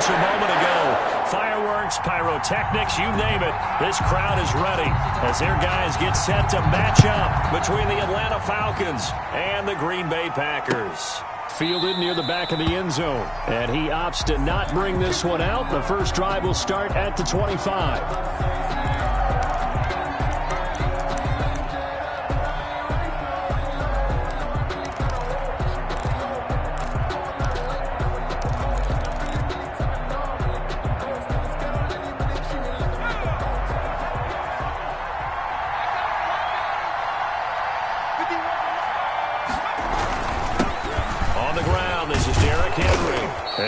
just a moment ago. Fireworks, pyrotechnics, you name it. This crowd is ready as their guys get set to match up between the Atlanta Falcons and the Green Bay Packers. Fielded near the back of the end zone, and he opts to not bring this one out. The first drive will start at the 25.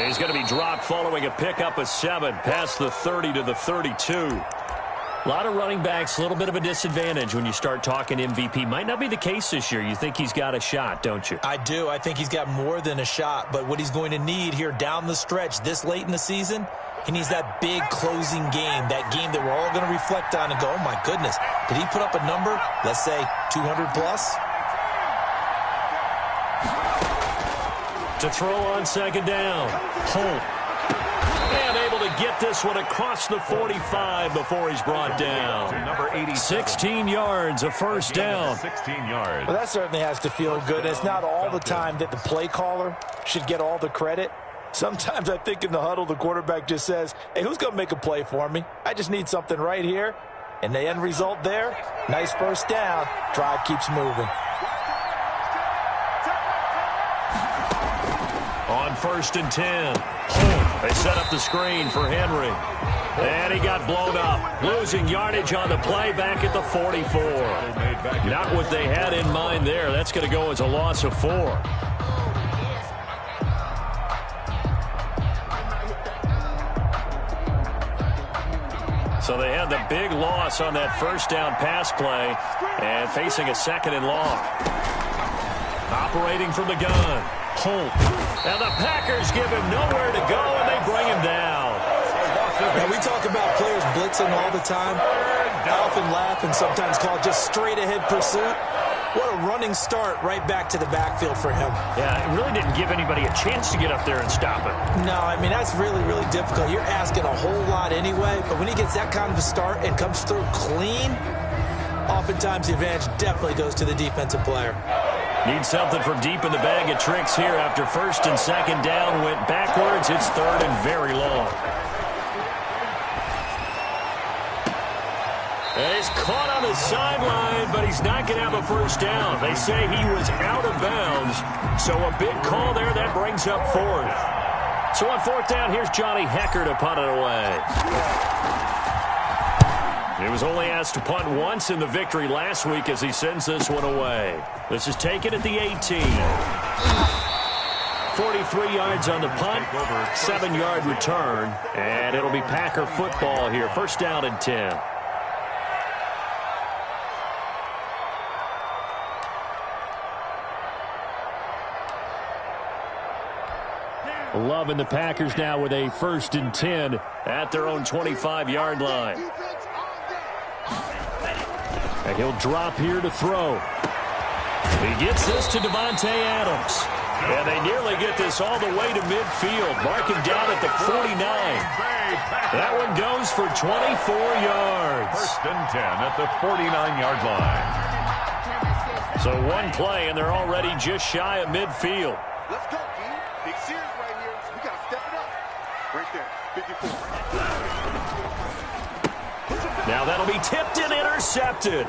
He's going to be dropped following a pickup of 7 past the 30 to the 32. A lot of running backs, a little bit of a disadvantage when you start talking MVP. Might not be the case this year. You think he's got a shot, don't you? I do. I think he's got more than a shot. But what he's going to need here down the stretch this late in the season, he needs that big closing game, that game that we're all going to reflect on and go, oh, my goodness, did he put up a number, let's say 200 plus? To throw on second down. Holt. And able to get this one across the 45 before he's brought down. Number 16 yards, a first down. 16 yards. Well, that certainly has to feel good. It's not all the time that the play caller should get all the credit. Sometimes I think in the huddle, the quarterback just says, hey, who's going to make a play for me? I just need something right here. And the end result there, nice first down. Drive keeps moving. On 1st and 10. They set up the screen for Henry. And he got blown up. Losing yardage on the play back at the 44. Not what they had in mind there. That's going to go as a loss of 4. So they had the big loss on that first down pass play and facing a 2nd and long. Operating from the gun. Holt. And the Packers give him nowhere to go, and they bring him down. Now, we talk about players blitzing all the time. I often laugh and sometimes call it just straight-ahead pursuit. What a running start right back to the backfield for him. Yeah, it really didn't give anybody a chance to get up there and stop it. No, I mean, that's really, really difficult. You're asking a whole lot anyway, but when he gets that kind of a start and comes through clean, oftentimes the advantage definitely goes to the defensive player. Need something from deep in the bag of tricks here after 1st and 2nd down. Went backwards. It's 3rd and very long. And he's caught on the sideline, but he's not going to have a first down. They say he was out of bounds. So a big call there. That brings up 4th. So on 4th down, here's Johnny Hecker to punt it away. He was only asked to punt once in the victory last week as he sends this one away. This is taken at the 18. 43 yards on the punt, 7-yard return, and it'll be Packer football here. 1st down and 10. Loving the Packers now with a 1st and 10 at their own 25-yard line. And he'll drop here to throw. He gets this to Devontae Adams. And they nearly get this all the way to midfield. Mark him down at the 49. That one goes for 24 yards. 1st and 10 at the 49-yard line. So one play, and they're already just shy of midfield. Let's go, team. Big series right here. So we got to step it up. Right there, 54. Now that'll be tipped and intercepted.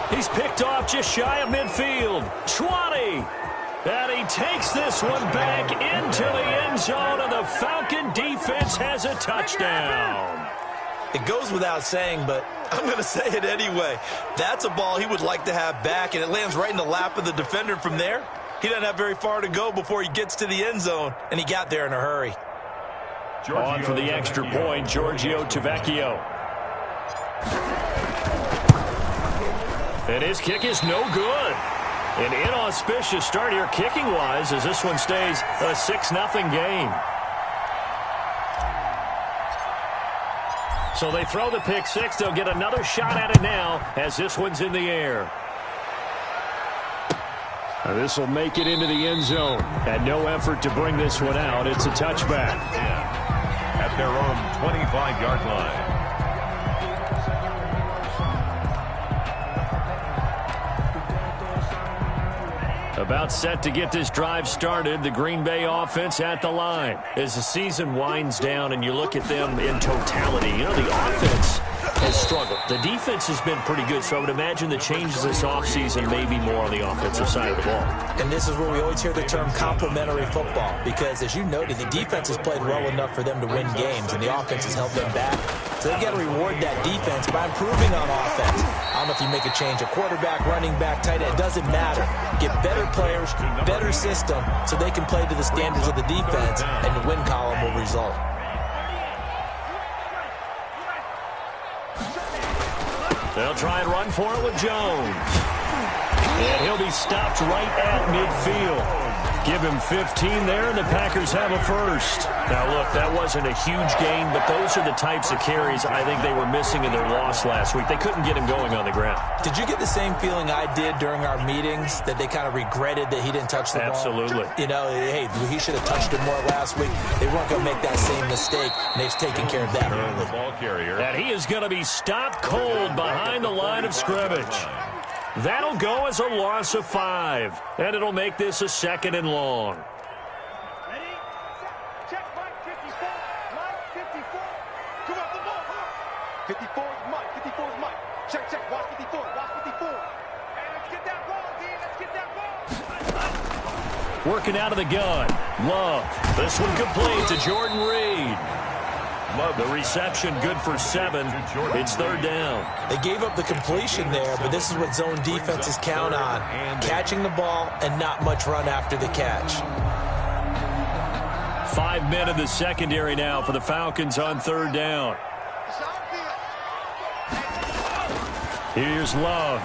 He's picked off just shy of midfield. 20. And he takes this one back into the end zone, and the Falcon defense has a touchdown. It goes without saying, but I'm going to say it anyway. That's a ball he would like to have back, and it lands right in the lap of the defender from there. He doesn't have very far to go before he gets to the end zone, and he got there in a hurry. On for the extra point, Giorgio Tavecchio. And his kick is no good. An inauspicious start here kicking-wise as this one stays a 6-0 game. So they throw the pick six. They'll get another shot at it now as this one's in the air. This will make it into the end zone. And no effort to bring this one out. It's a touchback. at their own 25-yard line. About set to get this drive started, the Green Bay offense at the line. As the season winds down and you look at them in totality, you know, the offense has struggled. The defense has been pretty good, so I would imagine the changes this offseason may be more on the offensive side of the ball. And this is where we always hear the term complementary football, because as you noted, the defense has played well enough for them to win games, and the offense has held them back. So they've got to reward that defense by improving on offense. I don't know if you make a change, a quarterback, running back, tight end, it doesn't matter. Get better players, better system, so they can play to the standards of the defense, and the win column will result. They'll try and run for it with Jones. And he'll be stopped right at midfield. Give him 15 there, and the Packers have a first. Now, look, that wasn't a huge gain, but those are the types of carries I think they were missing in their loss last week. They couldn't get him going on the ground. Did you get the same feeling I did during our meetings, that they kind of regretted that he didn't touch the ball? Absolutely. You know, hey, he should have touched it more last week. They weren't going to make that same mistake, and they've taken care of that early. Ball carrier. And he is going to be stopped cold behind the line of scrimmage. That'll go as a loss of 5, and it'll make this a 2nd and long. Ready? Check Mike 54. Mike 54. Come on, the ball. 54 is Mike. 54 is Mike. Check, check. Watch 54. Watch 54. Hey, let's get that ball, D. Let's get that ball. Working out of the gun. Love. This one complete to Jordan Reed. The reception good for 7. It's 3rd down. They gave up the completion there, but this is what zone defenses count on. Catching the ball and not much run after the catch. 5 men in the secondary now for the Falcons on 3rd down. Here's Love.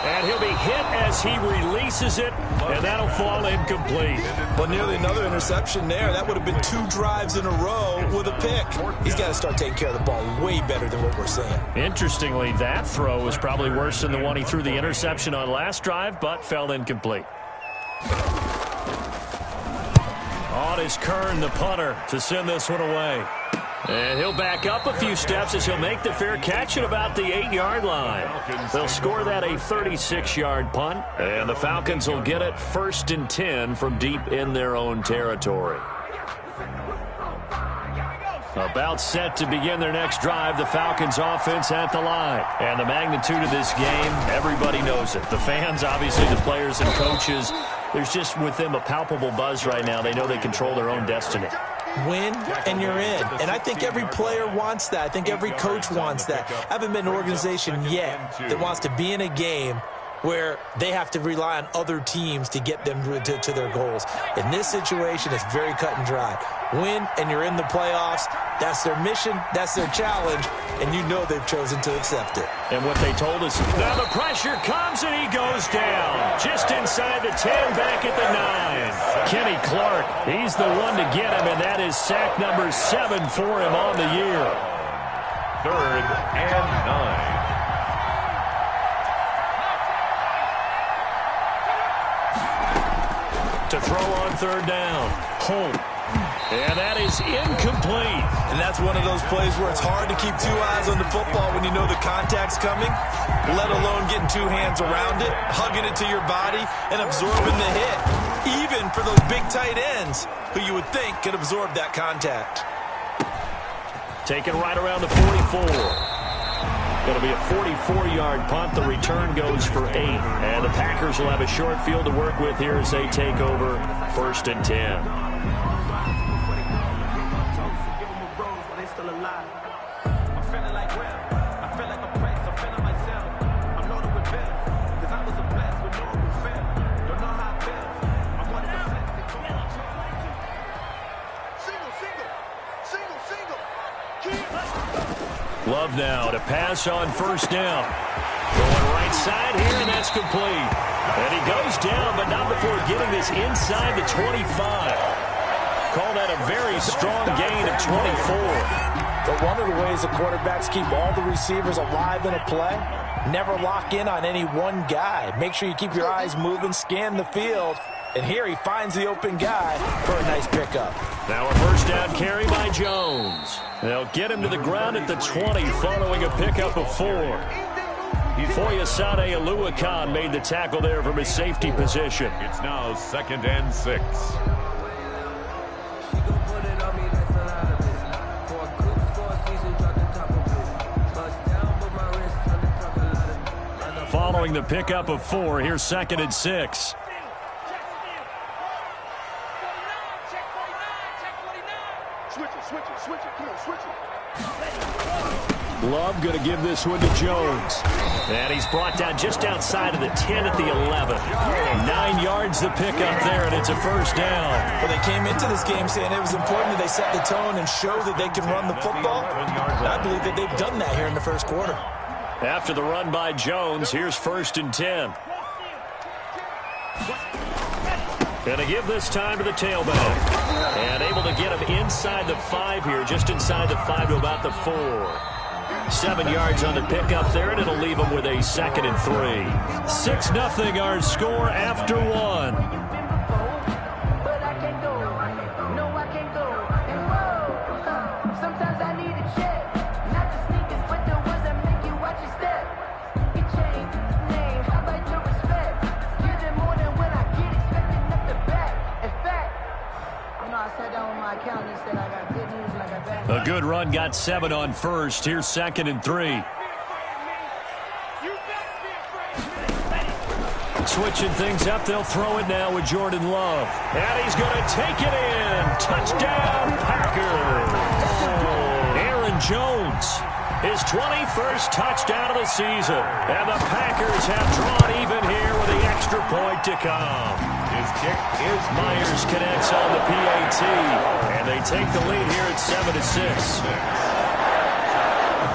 And he'll be hit as he releases it, and that'll fall incomplete. But nearly another interception there. That would have been 2 drives in a row with a pick. He's got to start taking care of the ball way better than what we're seeing. Interestingly, that throw was probably worse than the one he threw the interception on last drive, but fell incomplete. On is Kern, the punter, to send this one away. And he'll back up a few steps as he'll make the fair catch at about the 8-yard line. They'll score that a 36-yard punt, and the Falcons will get it 1st and 10 from deep in their own territory. About set to begin their next drive, the Falcons offense at the line. And the magnitude of this game, everybody knows it. The fans, obviously, the players and coaches, there's just with them a palpable buzz right now. They know they control their own destiny. Win, and you're in. And I think every player wants that. I think every coach wants that. I haven't been an organization yet that wants to be in a game where they have to rely on other teams to get them to their goals. In this situation, it's very cut and dry. Win, and you're in the playoffs. That's their mission. That's their challenge. And you know they've chosen to accept it. And what they told us, now the pressure comes and he goes down. Just inside the 10, back at the 9. Kenny Clark, he's the one to get him, and that is sack number 7 for him on the year. 3rd and 9. To throw on 3rd down. Holt. And that is incomplete. And that's one of those plays where it's hard to keep 2 eyes on the football when you know the contact's coming, let alone getting 2 hands around it, hugging it to your body, and absorbing the hit. Even for those big tight ends who you would think could absorb that contact. Taken right around the 44. Going to be a 44-yard punt. The return goes for 8. And the Packers will have a short field to work with here as they take over 1st and 10. Love now to pass on 1st down. Going right side here, and that's complete. And he goes down, but not before getting this inside the 25. Call that a very strong gain of 24. But one of the ways the quarterbacks keep all the receivers alive in a play, never lock in on any one guy. Make sure you keep your eyes moving, scan the field. And here he finds the open guy for a nice pickup. Now a first down carry by Jones. They'll get him to the ground at the 20 following a pickup of 4. Foyesade Oluwakan made the tackle there from his safety position. It's now 2nd and 6. Following the pickup of 4, here's 2nd and 6. Love going to give this one to Jones. And he's brought down just outside of the 10 at the 11. 9 yards the pickup there, and it's a first down. Well, they came into this game saying it was important that they set the tone and show that they can run the football. And I believe that they've done that here in the first quarter. After the run by Jones, here's 1st and 10. Going to give this time to the tailback. And able to get him inside the 5 here, just inside the 5 to about the 4. 7 yards on the pickup there, and it'll leave him with a 2nd and 3. 6-0 our score after 1. A good run, got 7 on first. Here's 2nd and 3. Switching things up, they'll throw it now with Jordan Love. And he's going to take it in. Touchdown, Packers. Aaron Jones, his 21st touchdown of the season. And the Packers have drawn even here with the extra point to come. His kick is Myers connects on the PAT. And they take the lead here at 7-6.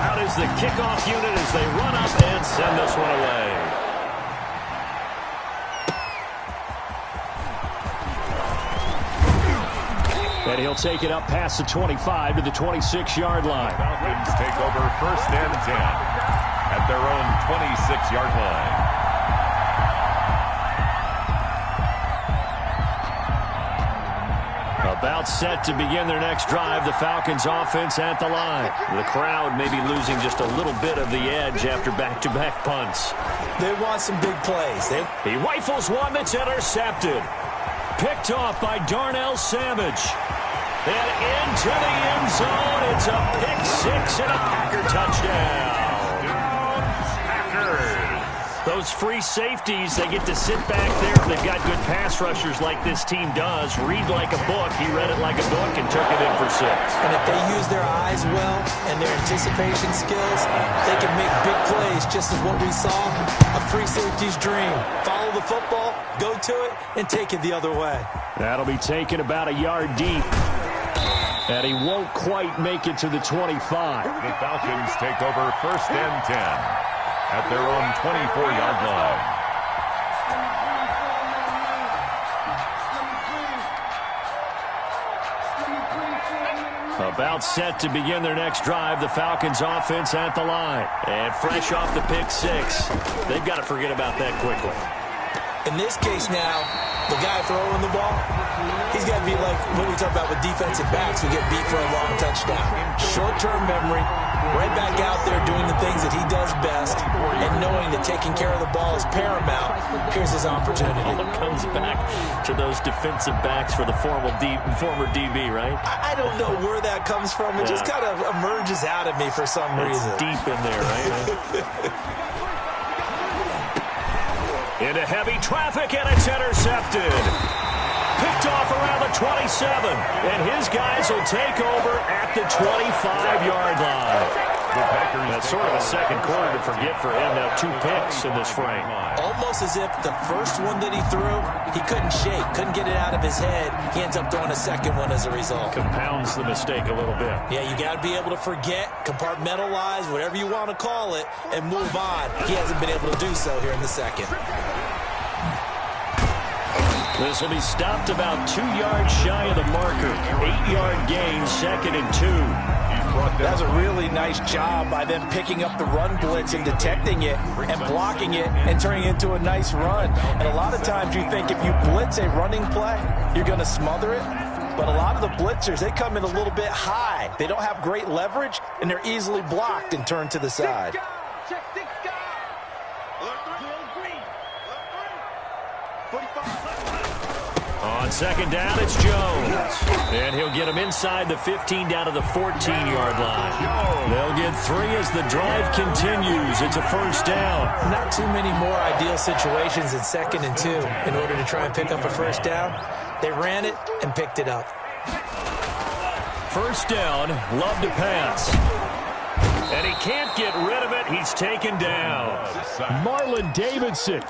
Out is the kickoff unit as they run up and send this one away. And he'll take it up past the 25 to the 26-yard line. Falcons take over 1st and 10 at their own 26-yard line. About set to begin their next drive, the Falcons offense at the line. The crowd may be losing just a little bit of the edge after back-to-back punts. They want some big plays. He rifles one that's intercepted. Picked off by Darnell Savage. And into the end zone. It's a pick-6 and a Packer touchdown. Those free safeties, they get to sit back there. They've got good pass rushers like this team does. Read like a book. He read it like a book and took it in for 6. And if they use their eyes well and their anticipation skills, they can make big plays, just as what we saw. A free safety's dream. Follow the football, go to it, and take it the other way. That'll be taken about a yard deep. And he won't quite make it to the 25. The Falcons take over 1st and 10. At their own 24-yard line. About set to begin their next drive, the Falcons offense at the line. And fresh off the pick-6. They've got to forget about that quickly. In this case now, the guy throwing the ball, he's got to be like what we talk about with defensive backs who get beat for a long touchdown. Short-term memory, right back out there doing the things that he does best, and knowing that taking care of the ball is paramount. Here's his opportunity. It comes back to those defensive backs for the former DB, right? I don't know where that comes from. It just kind of emerges out of me for some reason. It's deep in there, right? Into heavy traffic, and it's intercepted. Picked off around the 27, and his guys will take over at the 25-yard line. That's sort of a second quarter to forget for him. Now 2 picks in this frame. Almost as if the first one that he threw, he couldn't shake, couldn't get it out of his head. He ends up throwing a second one as a result. Compounds the mistake a little bit. Yeah, you got to be able to forget, compartmentalize, whatever you want to call it, and move on. He hasn't been able to do so here in the second. This will be stopped about 2 yards shy of the marker. 8-yard gain, 2nd and 2. That's a really nice job by them picking up the run blitz and detecting it and blocking it and turning it into a nice run. And a lot of times you think if you blitz a running play, you're going to smother it. But a lot of the blitzers, they come in a little bit high. They don't have great leverage, and they're easily blocked and turned to the side. On second down, it's Jones. And he'll get him inside the 15 down to the 14-yard line. They'll get 3 as the drive continues. It's a first down. Not too many more ideal situations in 2nd and 2 in order to try and pick up a first down. They ran it and picked it up. First down, Love to pass. And he can't get rid of it. He's taken down. Marlon Davidson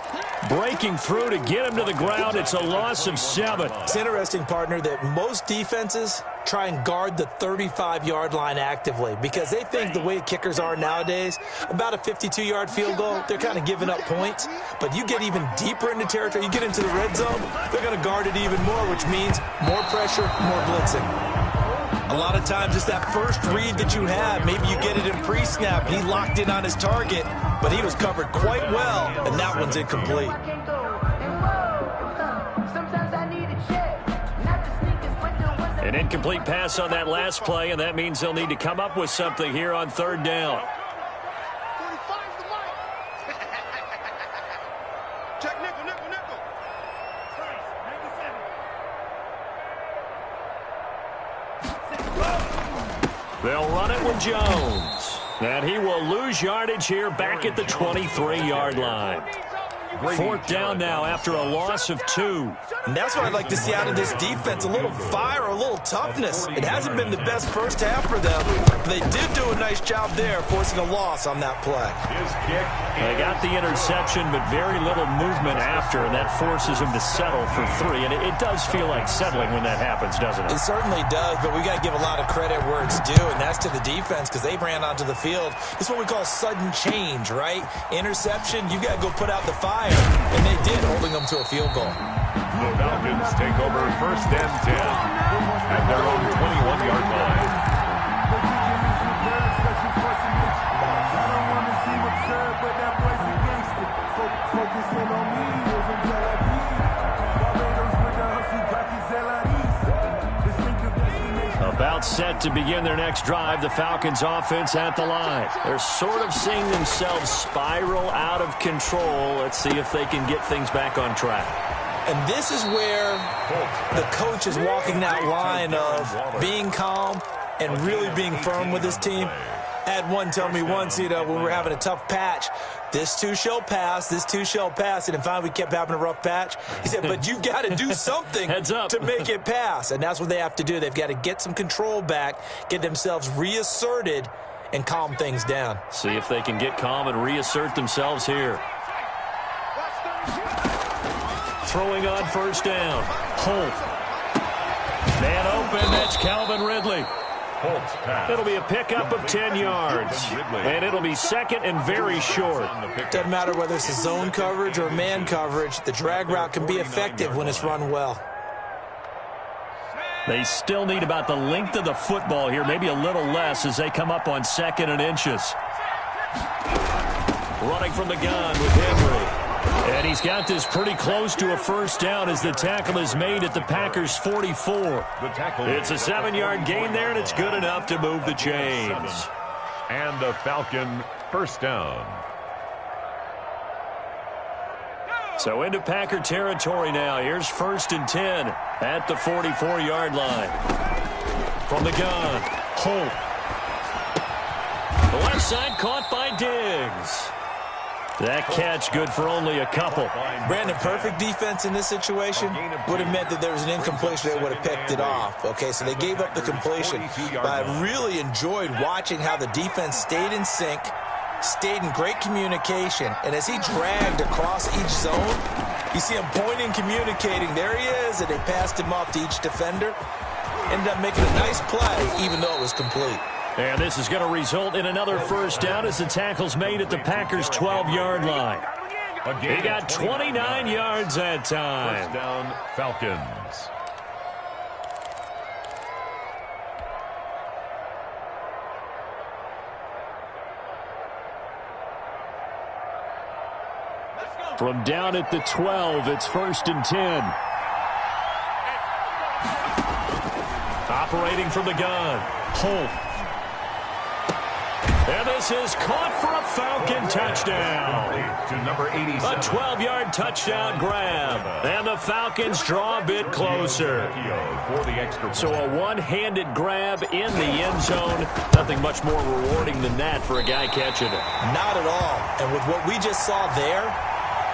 breaking through to get him to the ground. It's a loss of 7. It's interesting, partner, that most defenses try and guard the 35-yard line actively because they think the way kickers are nowadays, about a 52-yard field goal, they're kind of giving up points. But you get even deeper into territory, you get into the red zone, they're going to guard it even more, which means more pressure, more blitzing. A lot of times it's that first read that you have. Maybe you get it in pre-snap. He locked in on his target, but he was covered quite well, and that one's incomplete. An incomplete pass on that last play, and that means they'll need to come up with something here on 3rd down. Check nickel. They'll run it with Jones. And he will lose yardage here back at the 23-yard line. 4th down now after a loss of 2. And that's what I'd like to see out of this defense, a little fire, a little toughness. It hasn't been the best first half for them. They did do a nice job there, forcing a loss on that play. They got the interception, but very little movement after, and that forces them to settle for 3. And it does feel like settling when that happens, doesn't it? It certainly does, but we got to give a lot of credit where it's due, and that's to the defense because they ran onto the field. It's what we call sudden change, right? Interception, you got to go put out the fire. And they did, holding them to a field goal. The Falcons take over 1st and 10 at their own 21-yard line. About set to begin their next drive, the Falcons offense at the line. They're sort of seeing themselves spiral out of control. Let's see if they can get things back on track. And this is where the coach is walking that line of being calm and really being firm with his team. I had one tell me once, when we were having a tough patch, this too shall pass, this too shall pass. And finally we kept having a rough patch. He said, but you've got to do something to make it pass. And that's what they have to do. They've got to get some control back, get themselves reasserted, and calm things down. See if they can get calm and reassert themselves here. Throwing on 1st down. Holt. Man open, that's Calvin Ridley. It'll be a pickup of 10 yards. And it'll be 2nd and very short. Doesn't matter whether it's a zone coverage or man coverage. The drag route can be effective when it's run well. They still need about the length of the football here, maybe a little less as they come up on 2nd and inches. Running from the gun with Henry. And he's got this pretty close to a first down as the tackle is made at the Packers' 44. It's a 7-yard gain there, and it's good enough to move the chains. And a Falcon first down. So into Packer territory now. Here's 1st and 10 at the 44-yard line. From the gun, Holt. The left side caught by Diggs. That catch good for only a couple. Brandon, perfect defense in this situation would have meant that there was an incompletion. They would have picked it off. Okay, so they gave up the completion. But I really enjoyed watching how the defense stayed in sync, stayed in great communication. And as he dragged across each zone, you see him pointing, communicating. There he is, and they passed him off to each defender. Ended up making a nice play, even though it was complete. And this is going to result in another first down as the tackle's made at the Packers' 12-yard line. He got 29 yards that time. First down, Falcons. From down at the 12, it's 1st and 10. Operating from the gun. Holt. And this is caught for a Falcon touchdown. To number 87. A 12-yard touchdown grab. And the Falcons draw a bit closer. For the extra point. So a one-handed grab in the end zone. Nothing much more rewarding than that for a guy catching it. Not at all. And with what we just saw there,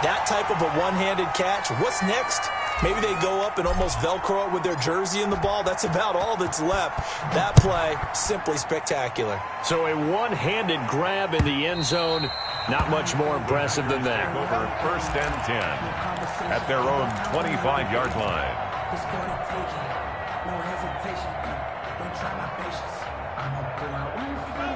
that type of a one-handed catch, what's next? Maybe they go up and almost Velcro it with their jersey in the ball. That's about all that's left. That play, simply spectacular. So a one-handed grab in the end zone, not much more impressive than that. Over 1st and 10 at their own 25-yard line.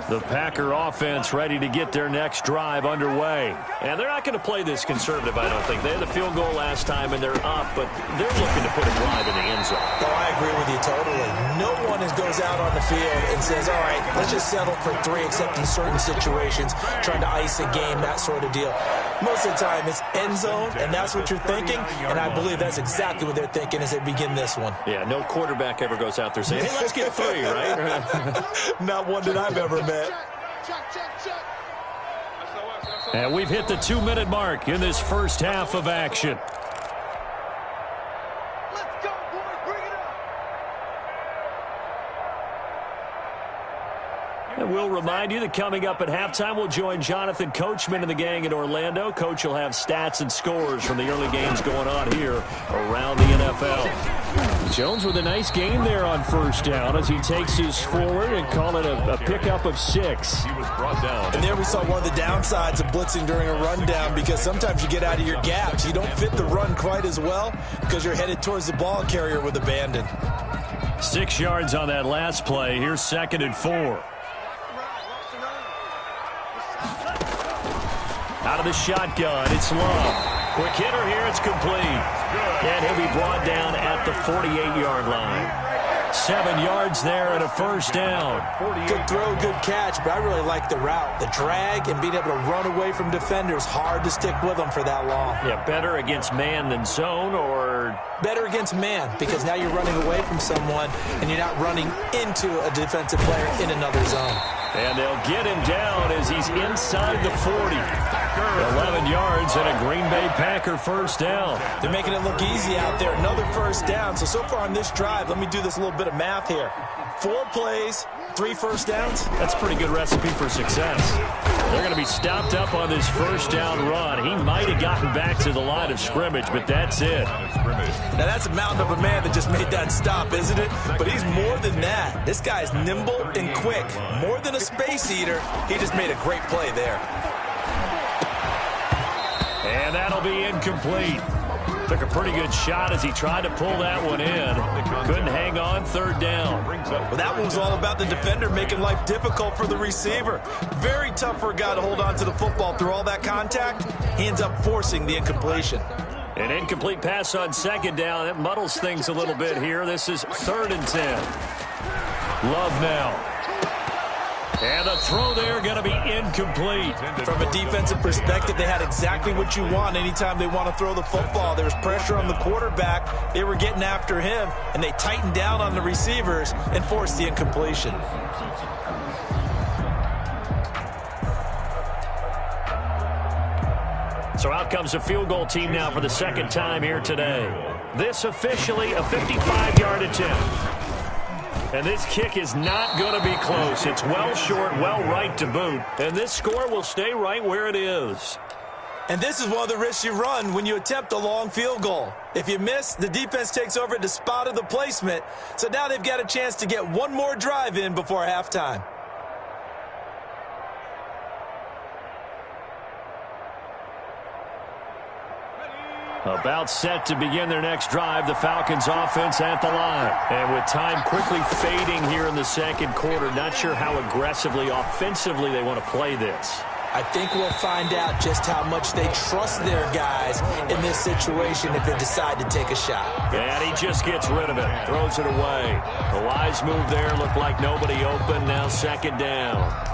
The Packer offense ready to get their next drive underway. And they're not going to play this conservative, I don't think. They had the field goal last time, and they're up, but they're looking to put a drive in the end zone. Oh, I agree with you totally. No one goes out on the field and says, all right, let's just settle for 3, except in certain situations, trying to ice a game, that sort of deal. Most of the time, it's end zone, and that's what you're thinking, and I believe that's exactly what they're thinking as they begin this one. Yeah, no quarterback ever goes out there saying, hey, let's get 3, right? Not one that I've ever met. And we've hit the 2-minute mark in this first half of action. Let's go, boys. Bring it up. And we'll remind you that coming up at halftime, we'll join Jonathan Coachman and the gang in Orlando. Coach will have stats and scores from the early games going on here around the NFL. Jones with a nice gain there on first down as he takes his forward and call it a pickup of 6. He was brought down. And there we saw one of the downsides of blitzing during a rundown, because sometimes you get out of your gaps. You don't fit the run quite as well because you're headed towards the ball carrier with abandon. 6 yards on that last play. Here's 2nd and 4. Out of the shotgun, it's Love. Quick hitter here, it's complete. And he'll be brought down at the 48-yard line. 7 yards there and a first down. Good throw, good catch, but I really like the route. The drag and being able to run away from defenders, hard to stick with them for that long. Yeah, better against man than zone, or better against man, because now you're running away from someone and you're not running into a defensive player in another zone. And they'll get him down as he's inside the 40. 11 yards and a Green Bay Packer first down. They're making it look easy out there. Another first down. So far on this drive, let me do this little bit of math here. 4 plays, 3 first downs. That's a pretty good recipe for success. They're going to be stopped up on this first down run. He might have gotten back to the line of scrimmage, but that's it. Now that's a mountain of a man that just made that stop, isn't it? But he's more than that. This guy's nimble and quick. More than a space eater. He just made a great play there. And that'll be incomplete. Took a pretty good shot as he tried to pull that one in. Couldn't hang on, 3rd down. Well, that one was all about the defender making life difficult for the receiver. Very tough for a guy to hold on to the football through all that contact. He ends up forcing the incompletion. An incomplete pass on 2nd down. It muddles things a little bit here. This is 3rd and 10. Love now. And the throw there going to be incomplete. From a defensive perspective, they had exactly what you want anytime they want to throw the football. There was pressure on the quarterback. They were getting after him, and they tightened down on the receivers and forced the incompletion. So out comes a field goal team now for the 2nd time here today. This officially a 55-yard attempt. And this kick is not going to be close. It's well short, well right to boot. And this score will stay right where it is. And this is one of the risks you run when you attempt a long field goal. If you miss, the defense takes over at the spot of the placement. So now they've got a chance to get one more drive in before halftime. About set to begin their next drive, the Falcons offense at the line. And with time quickly fading here in the 2nd quarter, not sure how aggressively, offensively they want to play this. I think we'll find out just how much they trust their guys in this situation if they decide to take a shot. And he just gets rid of it, throws it away. The wise move there, looked like nobody open, now 2nd down.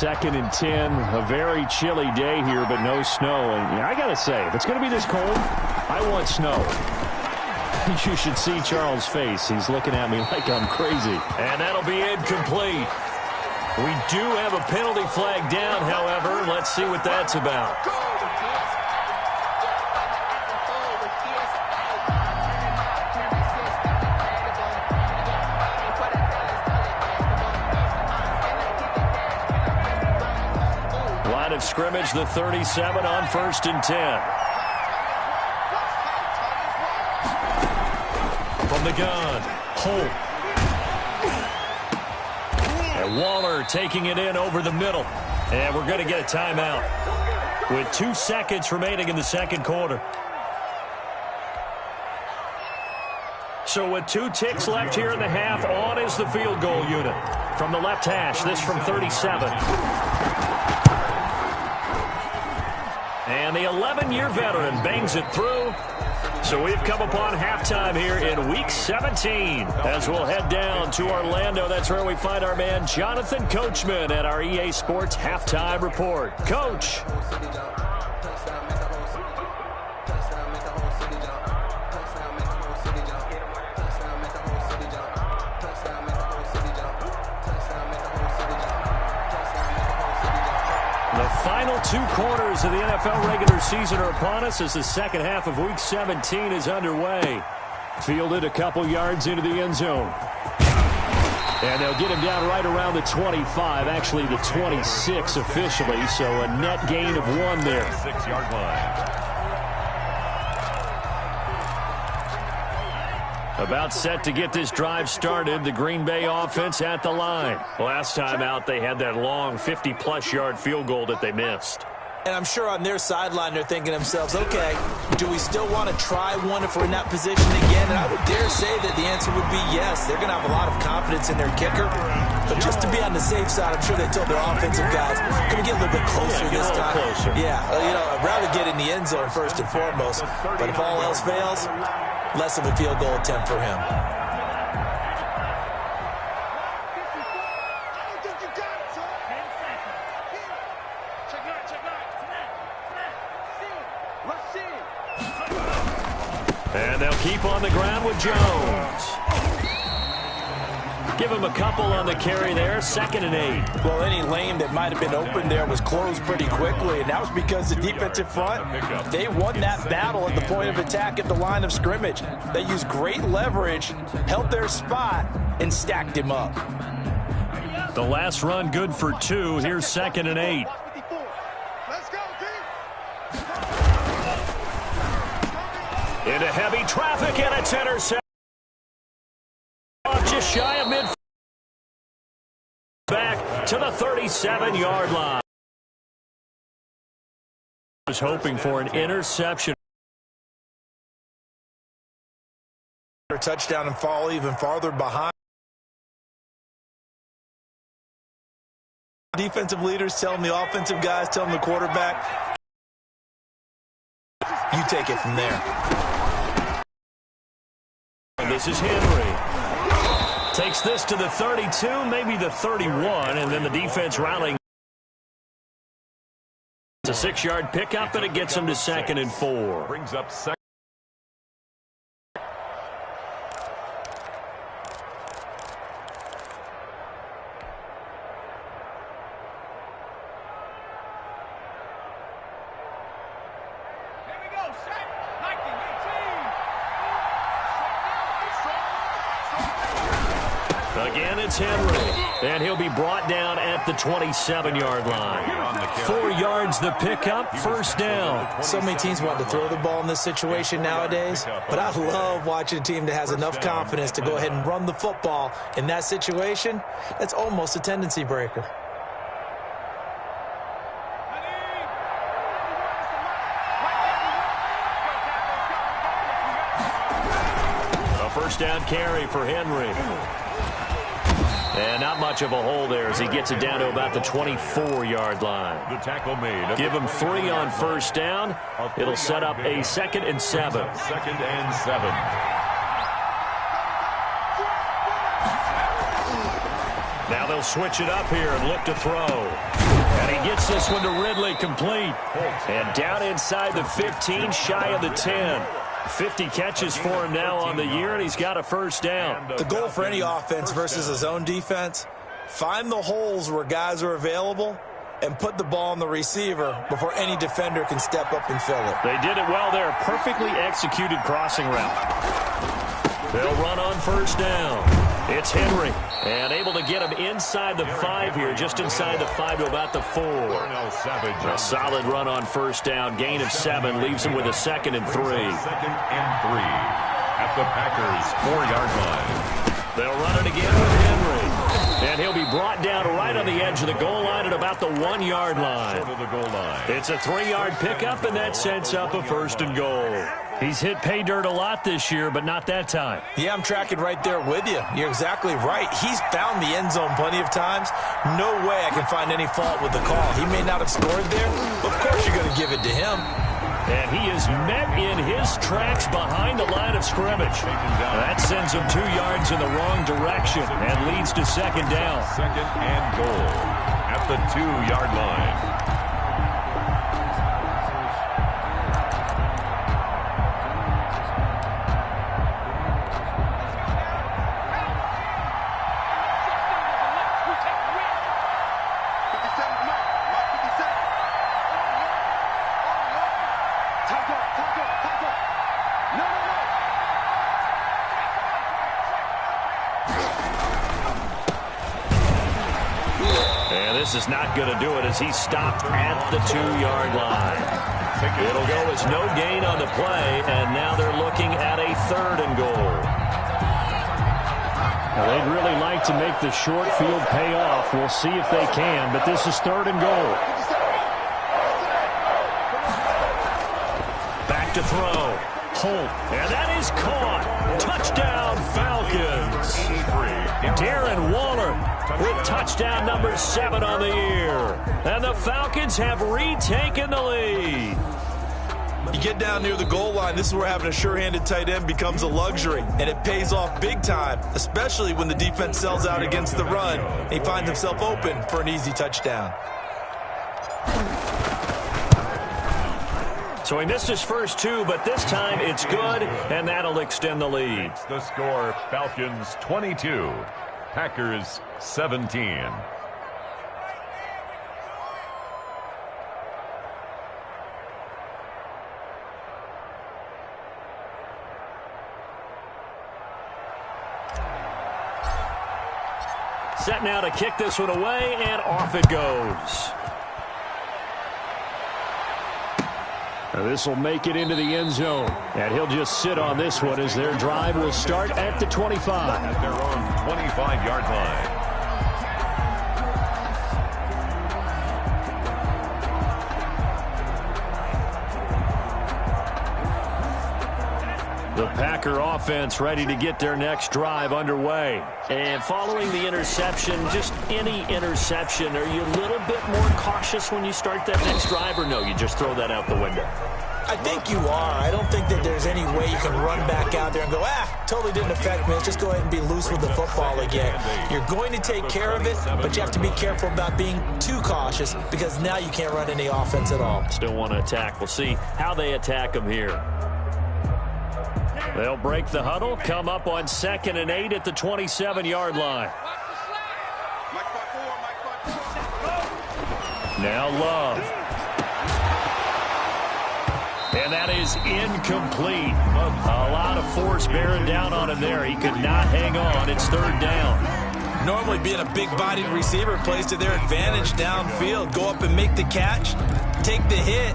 2nd and 10. A very chilly day here, but no snow. And I got to say, if it's going to be this cold, I want snow. You should see Charles' face. He's looking at me like I'm crazy. And that'll be incomplete. We do have a penalty flag down, however. Let's see what that's about. Line of scrimmage, the 37 on 1st and 10. From the gun, Holt. And Waller taking it in over the middle. And we're going to get a timeout with 2 seconds remaining in the second quarter. So with 2 ticks left here in the half, on is the field goal unit. From the left hash, this from 37. And the 11-year veteran bangs it through. So we've come upon halftime here in Week 17 as we'll head down to Orlando. That's where we find our man Jonathan Coachman at our EA Sports Halftime Report. Coach. The final 2 quarters of the NFL regular season are upon us as the second half of Week 17 is underway. Fielded a couple yards into the end zone. And they'll get him down right around the 25, actually the 26 officially, so a net gain of 1 there. 6-yard line. About set to get this drive started, the Green Bay offense at the line. Last time out, they had that long 50-plus yard field goal that they missed. And I'm sure on their sideline they're thinking to themselves, okay, do we still want to try one if we're in that position again? And I would dare say that the answer would be yes. They're going to have a lot of confidence in their kicker. But just to be on the safe side, I'm sure they told their offensive guys, can we get a little bit closer this time? Closer. Yeah, I'd rather get in the end zone first and foremost. But if all else fails, less of a field goal attempt for him. And they'll keep on the ground with Jones. Give him a couple on the carry there, 2nd and 8. Well, any lane that might have been open there was closed pretty quickly, and that was because the defensive front, they won that battle at the point of attack at the line of scrimmage. They used great leverage, held their spot, and stacked him up. The last run good for 2. Here's 2nd and 8. Into heavy traffic, and it's intercepted. Just shy of mid. Back to the 37-yard line. Was hoping for an interception. Touchdown and fall even farther behind. Defensive leaders telling the offensive guys, telling the quarterback, you take it from there. And this is Henry. Takes this to the 32, maybe the 31, and then the defense rallying. It's a 6-yard pickup, and it gets him to 2nd and 4. Brings up second. Again, it's Henry, and he'll be brought down at the 27-yard line. 4 yards the pickup, 1st down. So many teams want to throw the ball in this situation nowadays, but I love watching a team that has enough confidence to go ahead and run the football in that situation. That's almost a tendency breaker. A 1st down carry for Henry. And not much of a hole there as he gets it down to about the 24-yard line. The tackle made. Give him 3 on 1st down. It'll set up a 2nd and 7. 2nd and 7. Now they'll switch it up here and look to throw. And he gets this one to Ridley, complete. And down inside the 15, shy of the 10. 50 catches for him now on the year, and he's got a first down. The goal for any offense versus a zone defense, find the holes where guys are available and put the ball on the receiver before any defender can step up and fill it. They did it well there. Perfectly executed crossing route. They'll run on first down. It's Henry, and able to get him inside the 5 here, just inside the 5 to about the 4. A solid run on first down, gain of 7, leaves him with a 2nd and 3. 2nd and 3 at the Packers' 4-yard line. They'll run it again with Henry, and he'll be brought down right on the edge of the goal line at about the 1-yard line. It's a 3-yard pickup, and that sets up a 1st and goal. He's hit pay dirt a lot this year, but not that time. Yeah, I'm tracking right there with you. You're exactly right. He's found the end zone plenty of times. No way I can find any fault with the call. He may not have scored there, but of course you're going to give it to him. And he is met in his tracks behind the line of scrimmage. That sends him 2 yards in the wrong direction and leads to 2nd down. 2nd and goal at the 2-yard line. This is not going to do it as he's stopped at the 2-yard line. It'll go as no gain on the play, and now they're looking at a 3rd and goal. Well, they'd really like to make the short field pay off. We'll see if they can, but this is 3rd and goal. Back to throw. Holt, and that is caught. Touchdown, Falcons. Darren Waller with touchdown number 7 on the year. And the Falcons have retaken the lead. You get down near the goal line, this is where having a sure-handed tight end becomes a luxury, and it pays off big time, especially when the defense sells out against the run. He finds himself open for an easy touchdown. So he missed his first 2, but this time it's good, and that'll extend the lead. It's the score, Falcons 22, Packers 17. Set now to kick this one away, and off it goes. This will make it into the end zone, and he'll just sit on this one as their drive will start at the 25. At their own 25-yard line. The Packer offense ready to get their next drive underway. And following the interception, just any interception, are you a little bit more cautious when you start that next drive, or no, you just throw that out the window? I think you are. I don't think that there's any way you can run back out there and go, totally didn't affect me. Let's just go ahead and be loose with the football again. You're going to take care of it, but you have to be careful about being too cautious because now you can't run any offense at all. Still want to attack. We'll see how they attack them here. They'll break the huddle, come up on 2nd and 8 at the 27-yard line. Now Love. And that is incomplete. A lot of force bearing down on him there. He could not hang on. It's 3rd down. Normally being a big-bodied receiver plays to their advantage downfield. Go up and make the catch, take the hit,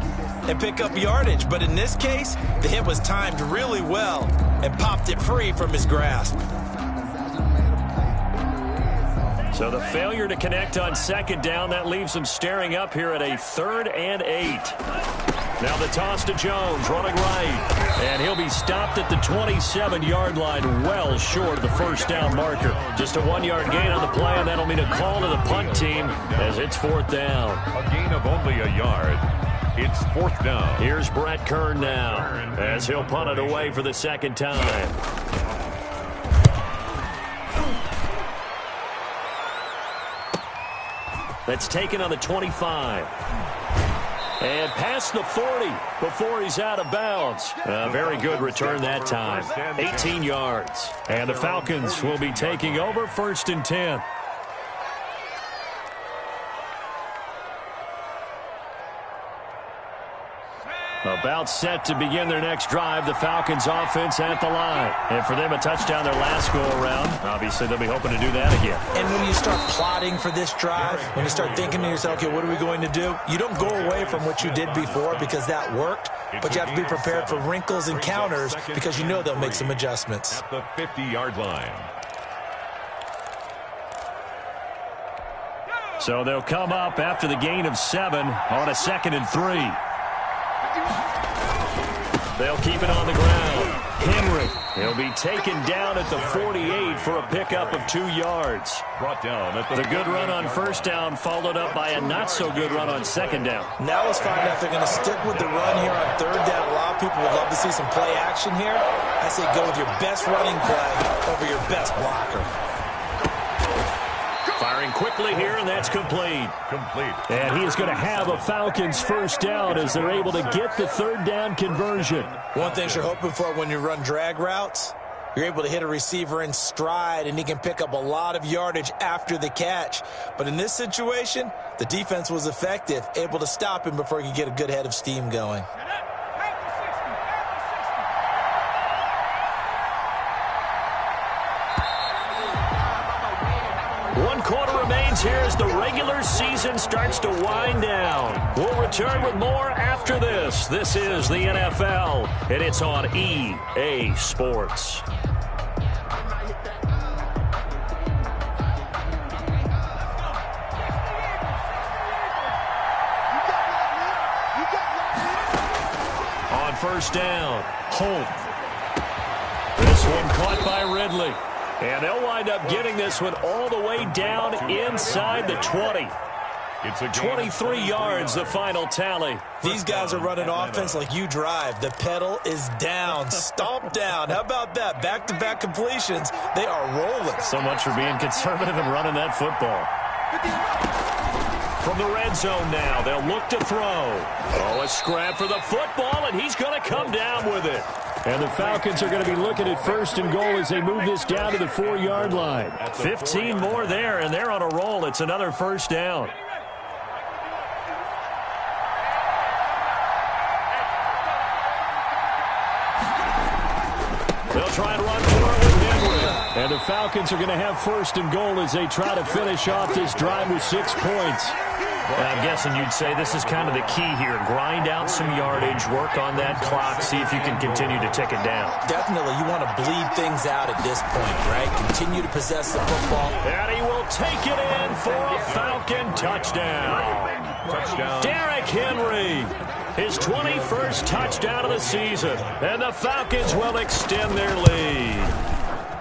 and pick up yardage. But in this case, the hit was timed really well and popped it free from his grasp. So the failure to connect on 2nd down, that leaves him staring up here at a 3rd and 8. Now the toss to Jones, running right. And he'll be stopped at the 27-yard line, well short of the first down marker. Just a 1-yard gain on the play, and that'll mean a call to the punt team as it's 4th down. A gain of only a yard. It's 4th down. Here's Brett Kern now as he'll punt it away for the 2nd time. That's taken on the 25. And past the 40 before he's out of bounds. A very good return that time. 18 yards. And the Falcons will be taking over 1st and 10. About set to begin their next drive. The Falcons offense at the line. And for them, a touchdown their last go-around. Obviously, they'll be hoping to do that again. And when you start plotting for this drive, when you start thinking to yourself, okay, what are we going to do? You don't go away from what you did before because that worked, but you have to be prepared for wrinkles and counters because you know they'll make some adjustments. At the 50-yard line. So they'll come up after the gain of 7 on a 2nd and 3. They'll keep it on the ground. Henry, he'll be taken down at the 48 for a pickup of 2 yards. Brought down at the good run on 1st down followed up by a not-so-good run on 2nd down. Now let's find out if they're going to stick with the run here on 3rd down. A lot of people would love to see some play action here. I say go with your best running play over your best blocker. Firing quickly here, and that's complete. And he is going to have a Falcons 1st down as they're able to get the 3rd down conversion. One thing you're hoping for when you run drag routes, you're able to hit a receiver in stride, and he can pick up a lot of yardage after the catch. But in this situation, the defense was effective, able to stop him before he could get a good head of steam going. One quarter remains here as the regular season starts to wind down. We'll return with more after this. This is the NFL, and it's on EA Sports. On 1st down, Holt. This one caught by Ridley. And they'll wind up getting this one all the way down inside the 20. It's 23 yards, the final tally. These guys are running offense like you drive. The pedal is down, stomp down. How about that? Back-to-back completions. They are rolling. So much for being conservative and running that football. From the red zone now, they'll look to throw. Oh, a scrap for the football, and he's going to come down with it. And the Falcons are going to be looking at 1st and goal as they move this down to the 4-yard line. 15 more there, and they're on a roll. It's another 1st down. They'll try and run for it with Henry. And the Falcons are going to have 1st and goal as they try to finish off this drive with 6 points. I'm guessing you'd say this is kind of the key here. Grind out some yardage, work on that clock, see if you can continue to tick it down. Definitely. You want to bleed things out at this point, right? Continue to possess the football. And he will take it in for a Falcon touchdown. Derrick Henry, his 21st touchdown of the season. And the Falcons will extend their lead.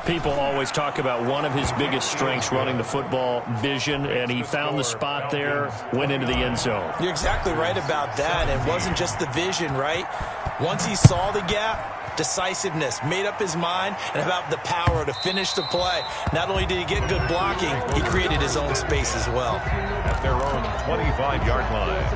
People always talk about one of his biggest strengths running the football, vision, and he found the spot there, went into the end zone. You're exactly right about that. It wasn't just the vision, right? Once he saw the gap, decisiveness, made up his mind, and about the power to finish the play. Not only did he get good blocking, he created his own space as well. At their own 25-yard line.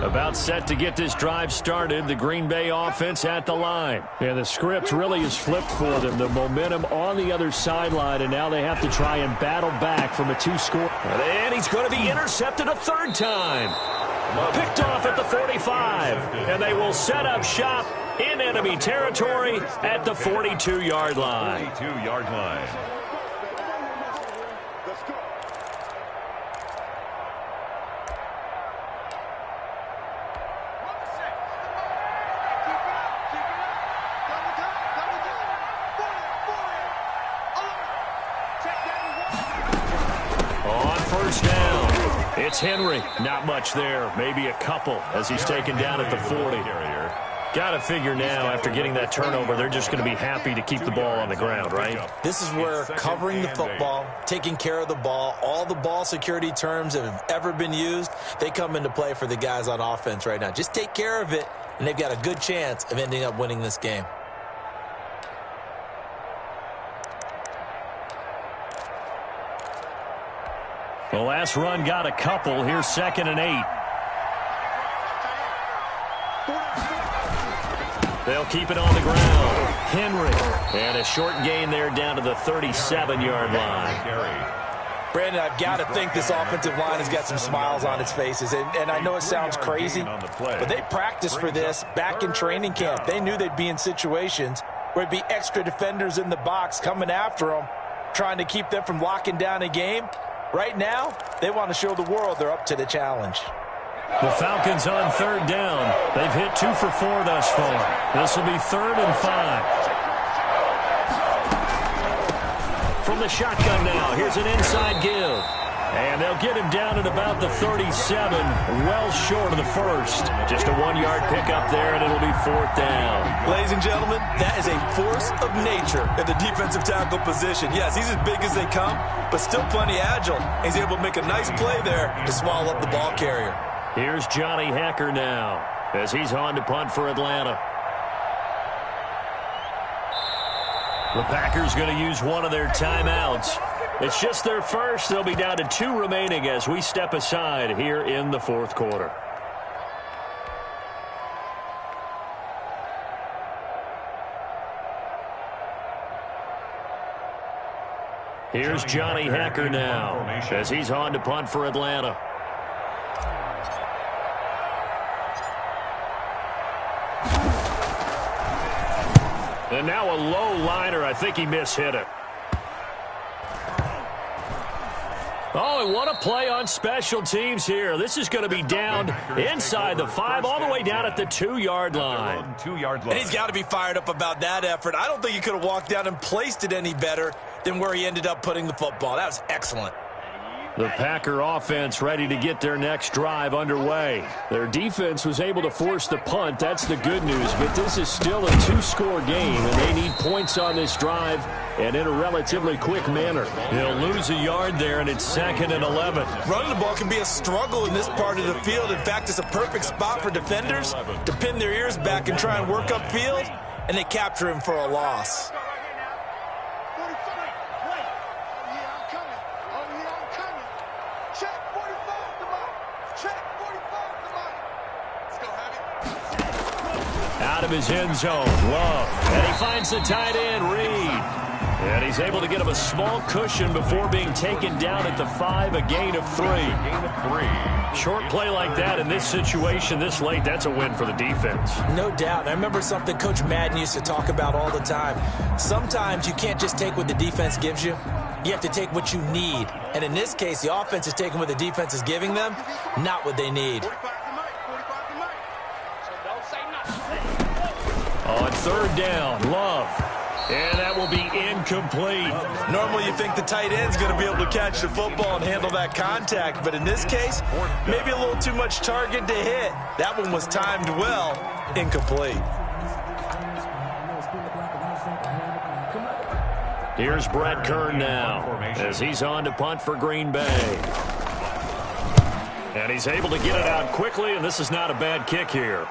About set to get this drive started, the Green Bay offense at the line. And the script really is flipped for them. The momentum on the other sideline, and now they have to try and battle back from a 2-score. And he's going to be intercepted a 3rd time. Picked off at the 45. And they will set up shop in enemy territory at the 42-yard line. 42-yard line. It's Henry. Not much there. Maybe a couple as he's taken down at the 40. Got to figure now, after getting that turnover, they're just going to be happy to keep the ball on the ground, right? This is where covering the football, taking care of the ball, all the ball security terms that have ever been used, they come into play for the guys on offense right now. Just take care of it, and they've got a good chance of ending up winning this game. The last run got a couple. Here's 2nd and 8. They'll keep it on the ground. Henry. And a short gain there down to the 37-yard line. Brandon, I've got to think this offensive line has got some smiles on its faces. And I know it sounds crazy, but they practiced for this back in training camp. They knew they'd be in situations where there'd be extra defenders in the box coming after them, trying to keep them from locking down a game. Right now, they want to show the world they're up to the challenge. The Falcons on 3rd down. They've hit 2 for 4 thus far. This will be 3rd and 5. From the shotgun now, here's an inside give. And they'll get him down at about the 37, well short of the first. Just a 1-yard pickup there, and it'll be 4th down. Ladies and gentlemen, that is a force of nature at the defensive tackle position. Yes, he's as big as they come, but still plenty agile. He's able to make a nice play there to swallow up the ball carrier. Here's Johnny Hecker now as he's on to punt for Atlanta. The Packers going to use one of their timeouts. It's just their first. They'll be down to 2 remaining as we step aside here in the 4th quarter. Here's Johnny Hecker now as he's on to punt for Atlanta. And now a low liner. I think he mishit it. Oh, and what a play on special teams here. This is going to be down inside the 5, all the way down at the 2-yard line. And he's got to be fired up about that effort. I don't think he could have walked down and placed it any better than where he ended up putting the football. That was excellent. The Packer offense ready to get their next drive underway. Their defense was able to force the punt. That's the good news. But this is still a 2-score game, and they need points on this drive and in a relatively quick manner. They'll lose a yard there, and it's 2nd and 11. Running the ball can be a struggle in this part of the field. In fact, it's a perfect spot for defenders to pin their ears back and try and work upfield, and they capture him for a loss. Out of his end zone, Love. And he finds the tight end, Reed. And he's able to get him a small cushion before being taken down at the 5, a gain of 3. Short play like that in this situation this late, that's a win for the defense. No doubt. I remember something Coach Madden used to talk about all the time. Sometimes you can't just take what the defense gives you. You have to take what you need. And in this case, the offense is taking what the defense is giving them, not what they need. On 3rd down, Love. And that will be incomplete. Normally you think the tight end's going to be able to catch the football and handle that contact, but in this case, maybe a little too much target to hit. That one was timed well, incomplete. Here's Brett Kern now as he's on to punt for Green Bay. And he's able to get it out quickly, and this is not a bad kick here.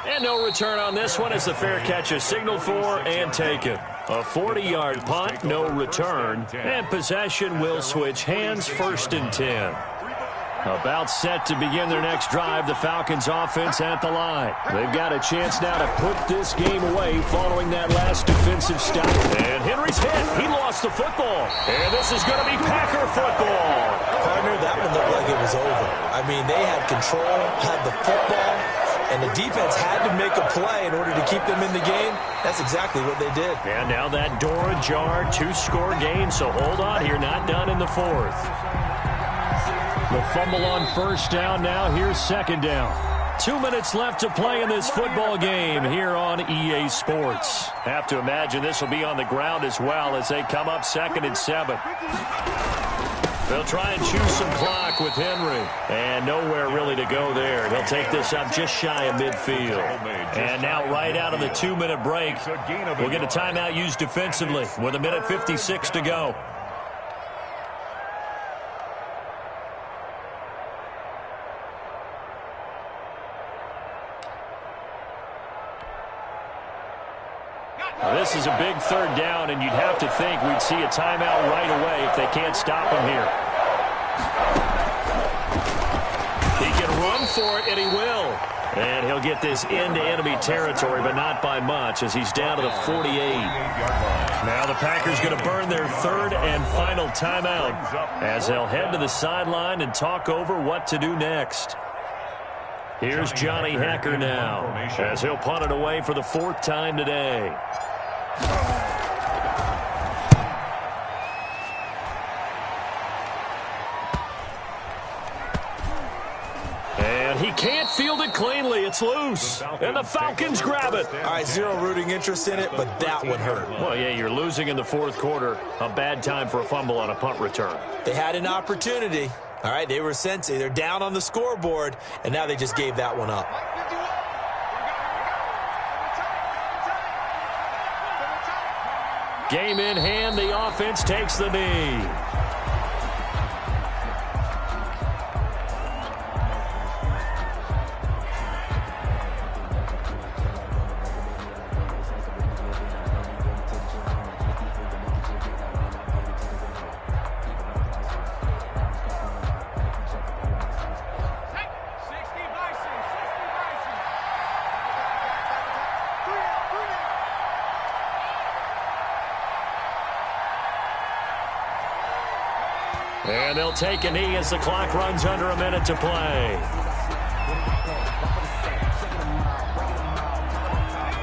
And no return on this one as the fair catch is signaled for and taken. A 40-yard punt, no return, and possession will switch hands, 1st and 10. About set to begin their next drive, the Falcons offense at the line. They've got a chance now to put this game away following that last defensive stop. And Henry's hit. He lost the football. And this is going to be Packer football. Partner, that one looked like it was over. I mean, they had control, had the football, and the defense had to make a play in order to keep them in the game. That's exactly what they did. And now that door ajar, 2-score game, so hold on here, not done in the 4th. The fumble on 1st down now, here's 2nd down. 2 minutes left to play in this football game here on EA Sports. Have to imagine this will be on the ground as well as they come up 2nd and 7. They'll try and choose some clock with Henry. And nowhere really to go there. He'll take this up just shy of midfield. And now right out of the 2-minute break, we'll get a timeout used defensively with 1:56 to go. This is a big 3rd down, and you'd have to think we'd see a timeout right away if they can't stop him here. He can run for it, and he will. And he'll get this into enemy territory, but not by much, as he's down to the 48. Now the Packers going to burn their third and final timeout as they'll head to the sideline and talk over what to do next. Here's Johnny Hekker now, as he'll punt it away for the fourth time today. He can't field it cleanly. It's loose. And the Falcons grab it. All right, zero rooting interest in it, but that would hurt. Well, yeah, you're losing in the fourth quarter. A bad time for a fumble on a punt return. They had an opportunity. All right, they were sensing. They're down on the scoreboard, and now they just gave that one up. Game in hand. The offense takes the knee. And they'll take a knee as the clock runs under a minute to play.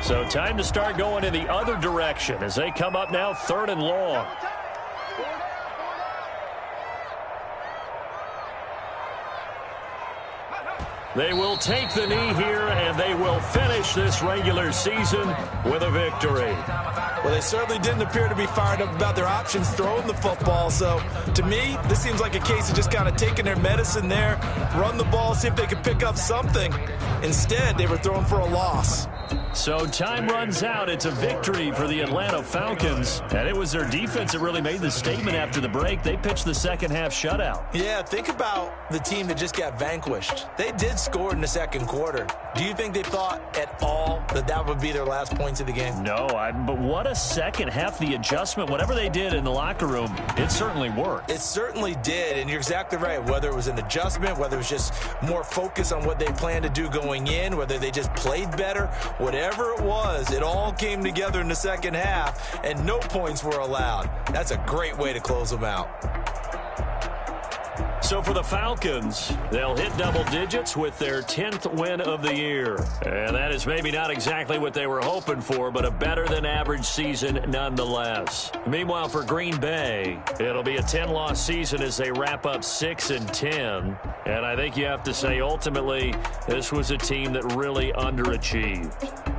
So time to start going in the other direction as they come up now 3rd and long. They will take the knee here, and they will finish this regular season with a victory. Well, they certainly didn't appear to be fired up about their options throwing the football. So, to me, this seems like a case of just kind of taking their medicine there, run the ball, see if they could pick up something. Instead, they were throwing for a loss. So time runs out. It's a victory for the Atlanta Falcons. And it was their defense that really made the statement after the break. They pitched the second half shutout. Yeah, think about the team that just got vanquished. They did score in the second quarter. Do you think they thought at all that that would be their last points of the game? No, but what a second half. The adjustment, whatever they did in the locker room, it certainly worked. It certainly did, and you're exactly right. Whether it was an adjustment, whether it was just more focus on what they planned to do going in, whether they just played better, whatever it was, it all came together in the second half, and no points were allowed. That's a great way to close them out. So for the Falcons, they'll hit double digits with their 10th win of the year. And that is maybe not exactly what they were hoping for, but a better than average season nonetheless. Meanwhile, for Green Bay, it'll be a 10-loss season as they wrap up 6-10. And I think you have to say, ultimately, this was a team that really underachieved.